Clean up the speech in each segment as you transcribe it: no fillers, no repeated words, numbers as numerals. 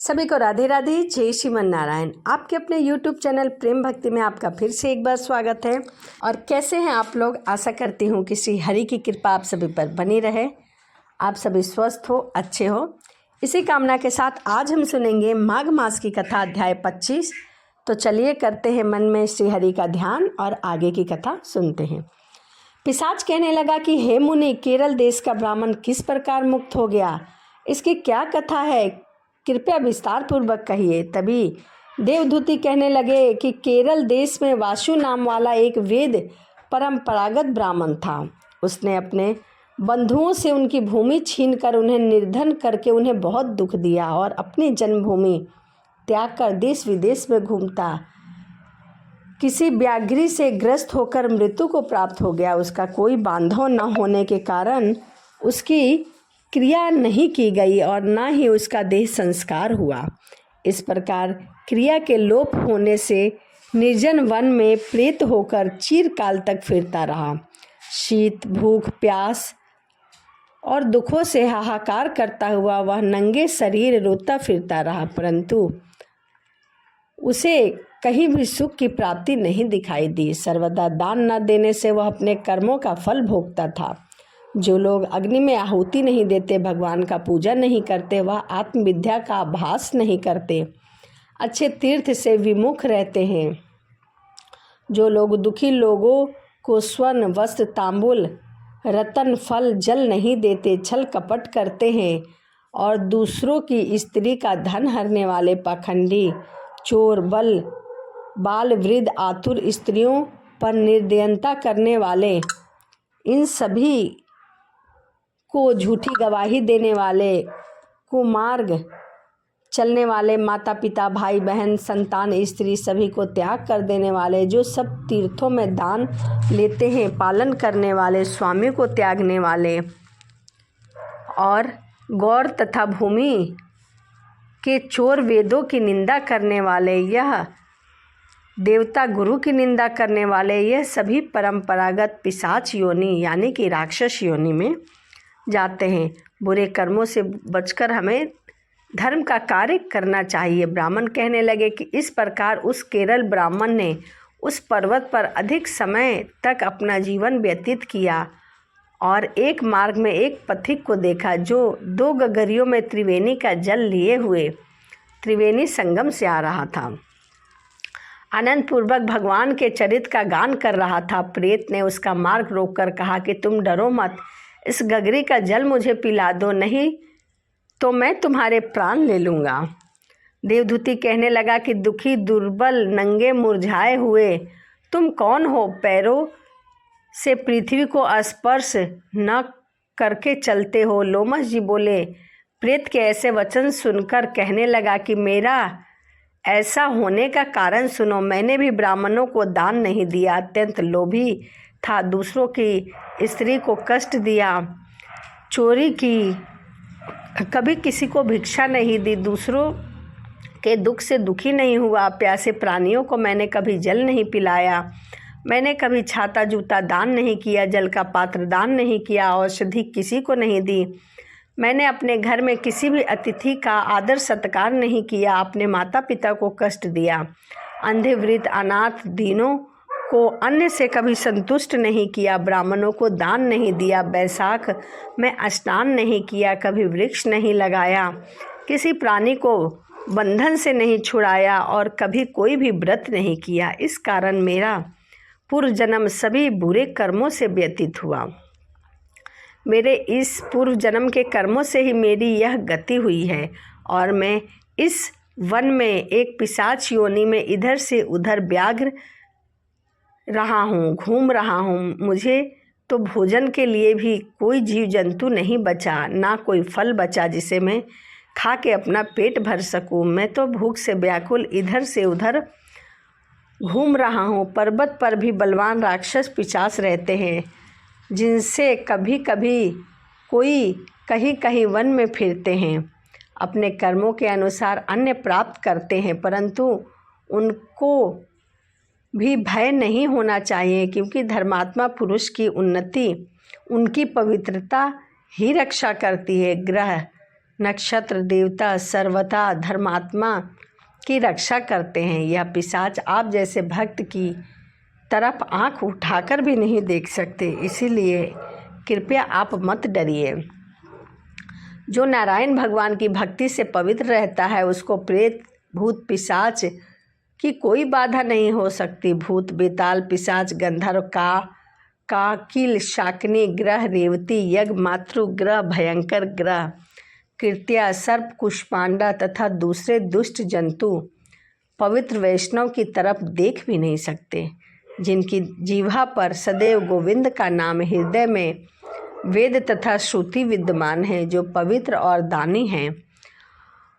सभी को राधे राधे, जय श्रीमन नारायण। आपके अपने YouTube चैनल प्रेम भक्ति में आपका फिर से एक बार स्वागत है। और कैसे हैं आप लोग? आशा करती हूँ कि श्री हरि की कृपा आप सभी पर बनी रहे, आप सभी स्वस्थ हो, अच्छे हो। इसी कामना के साथ आज हम सुनेंगे माघ मास की कथा, अध्याय 25। तो चलिए करते हैं मन में श्री हरि का ध्यान और आगे की कथा सुनते हैं। पिशाच कहने लगा कि हे मुनि, केरल देश का ब्राह्मण किस प्रकार मुक्त हो गया, इसकी क्या कथा है, कृपया विस्तार पूर्वक कहिए। तभी देवदूती कहने लगे कि केरल देश में वासु नाम वाला एक वेद परंपरागत ब्राह्मण था। उसने अपने बंधुओं से उनकी भूमि छीनकर उन्हें निर्धन करके उन्हें बहुत दुख दिया और अपनी जन्मभूमि त्याग कर देश विदेश में घूमता किसी व्याघ्री से ग्रस्त होकर मृत्यु को प्राप्त हो गया। उसका कोई बांधव न होने के कारण उसकी क्रिया नहीं की गई और न ही उसका देह संस्कार हुआ। इस प्रकार क्रिया के लोप होने से निर्जन वन में प्रेत होकर चिरकाल तक फिरता रहा। शीत, भूख, प्यास और दुखों से हाहाकार करता हुआ वह नंगे शरीर रोता फिरता रहा, परंतु उसे कहीं भी सुख की प्राप्ति नहीं दिखाई दी। सर्वदा दान न देने से वह अपने कर्मों का फल भोगता था। जो लोग अग्नि में आहुति नहीं देते, भगवान का पूजा नहीं करते, वह आत्मविद्या का अभ्यास नहीं करते, अच्छे तीर्थ से विमुख रहते हैं। जो लोग दुखी लोगों को स्वर्ण, वस्त्र, तांबुल, रतन, फल, जल नहीं देते, छल कपट करते हैं और दूसरों की स्त्री का धन हरने वाले पाखंडी, चोर, बाल वृद्ध, आतुर स्त्रियों पर निर्दयता करने वाले, इन सभी को झूठी गवाही देने वाले, कुमार्ग चलने वाले, माता पिता, भाई बहन, संतान, स्त्री सभी को त्याग कर देने वाले, जो सब तीर्थों में दान लेते हैं, पालन करने वाले, स्वामी को त्यागने वाले और गौर तथा भूमि के चोर, वेदों की निंदा करने वाले, यह देवता गुरु की निंदा करने वाले, यह सभी परंपरागत पिशाच योनि यानी कि राक्षस योनि में जाते हैं। बुरे कर्मों से बचकर हमें धर्म का कार्य करना चाहिए। ब्राह्मण कहने लगे कि इस प्रकार उस केरल ब्राह्मण ने उस पर्वत पर अधिक समय तक अपना जीवन व्यतीत किया और एक मार्ग में एक पथिक को देखा जो 2 गगरियों में त्रिवेणी का जल लिए हुए त्रिवेणी संगम से आ रहा था। आनंद पूर्वक भगवान के चरित्र का गान कर रहा था। प्रेत ने उसका मार्ग रोककर कहा कि तुम डरो मत, इस गगरी का जल मुझे पिला दो, नहीं तो मैं तुम्हारे प्राण ले लूँगा। देवदूती कहने लगा कि दुखी, दुर्बल, नंगे, मुरझाए हुए तुम कौन हो? पैरों से पृथ्वी को स्पर्श न करके चलते हो। लोमस जी बोले। प्रेत के ऐसे वचन सुनकर कहने लगा कि मेरा ऐसा होने का कारण सुनो। मैंने भी ब्राह्मणों को दान नहीं दिया, अत्यंत लोभी था, दूसरों की स्त्री को कष्ट दिया, चोरी की, कभी किसी को भिक्षा नहीं दी, दूसरों के दुख से दुखी नहीं हुआ, प्यासे प्राणियों को मैंने कभी जल नहीं पिलाया, मैंने कभी छाता जूता दान नहीं किया, जल का पात्र दान नहीं किया, औषधि किसी को नहीं दी, मैंने अपने घर में किसी भी अतिथि का आदर सत्कार नहीं किया, अपने माता पिता को कष्ट दिया, अंधे, वृद्ध, अनाथ, दीनों को अन्न से कभी संतुष्ट नहीं किया, ब्राह्मणों को दान नहीं दिया, बैसाख में स्नान नहीं किया, कभी वृक्ष नहीं लगाया, किसी प्राणी को बंधन से नहीं छुड़ाया और कभी कोई भी व्रत नहीं किया। इस कारण मेरा पूर्व जन्म सभी बुरे कर्मों से व्यतीत हुआ। मेरे इस पूर्व जन्म के कर्मों से ही मेरी यह गति हुई है और मैं इस वन में एक पिशाच योनि में इधर से उधर व्याघ्र रहा हूँ, घूम रहा हूँ। मुझे तो भोजन के लिए भी कोई जीव जंतु नहीं बचा, ना कोई फल बचा जिसे मैं खा के अपना पेट भर सकूँ। मैं तो भूख से व्याकुल इधर से उधर घूम रहा हूँ। पर्वत पर भी बलवान राक्षस पिशाच रहते हैं, जिनसे कभी कभी कोई कहीं कहीं वन में फिरते हैं, अपने कर्मों के अनुसार अन्न प्राप्त करते हैं, परंतु उनको भी भय नहीं होना चाहिए, क्योंकि धर्मात्मा पुरुष की उन्नति उनकी पवित्रता ही रक्षा करती है। ग्रह नक्षत्र देवता सर्वथा धर्मात्मा की रक्षा करते हैं। यह पिशाच आप जैसे भक्त की तरफ आंख उठाकर भी नहीं देख सकते, इसीलिए कृपया आप मत डरिए। जो नारायण भगवान की भक्ति से पवित्र रहता है उसको प्रेत भूत पिशाच की कोई बाधा नहीं हो सकती। भूत बेताल पिशाच गंधर्व काकिल शाकिनी ग्रह रेवती यज्ञ मातृ ग्रह भयंकर ग्रह कृत्या सर्प कुष्मांडा तथा दूसरे दुष्ट जंतु पवित्र वैष्णव की तरफ देख भी नहीं सकते। जिनकी जीवा पर सदैव गोविंद का नाम, हृदय में वेद तथा श्रुति विद्यमान है, जो पवित्र और दानी हैं,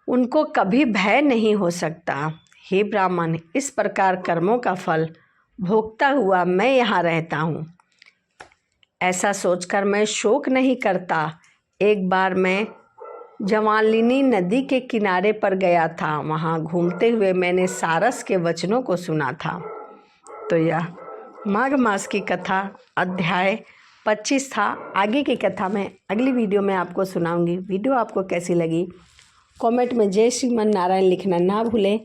उनको कभी भय नहीं हो सकता। हे ब्राह्मण, इस प्रकार कर्मों का फल भोगता हुआ मैं यहाँ रहता हूँ, ऐसा सोचकर मैं शोक नहीं करता। एक बार मैं जवालिनी नदी के किनारे पर गया था। वहाँ घूमते हुए मैंने सारस के वचनों को सुना था। तो यह माघ मास की कथा अध्याय 25 था। आगे की कथा मैं अगली वीडियो में आपको सुनाऊंगी। वीडियो आपको कैसी लगी कमेंट में जय श्रीमन नारायण लिखना ना भूलें।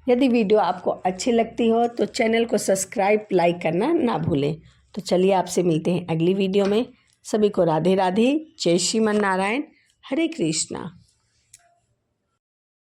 यदि वीडियो आपको अच्छी लगती हो तो चैनल को सब्सक्राइब लाइक करना ना भूलें। तो चलिए आपसे मिलते हैं अगली वीडियो में। सभी को राधे राधे, जय श्रीमन नारायण, हरे कृष्णा।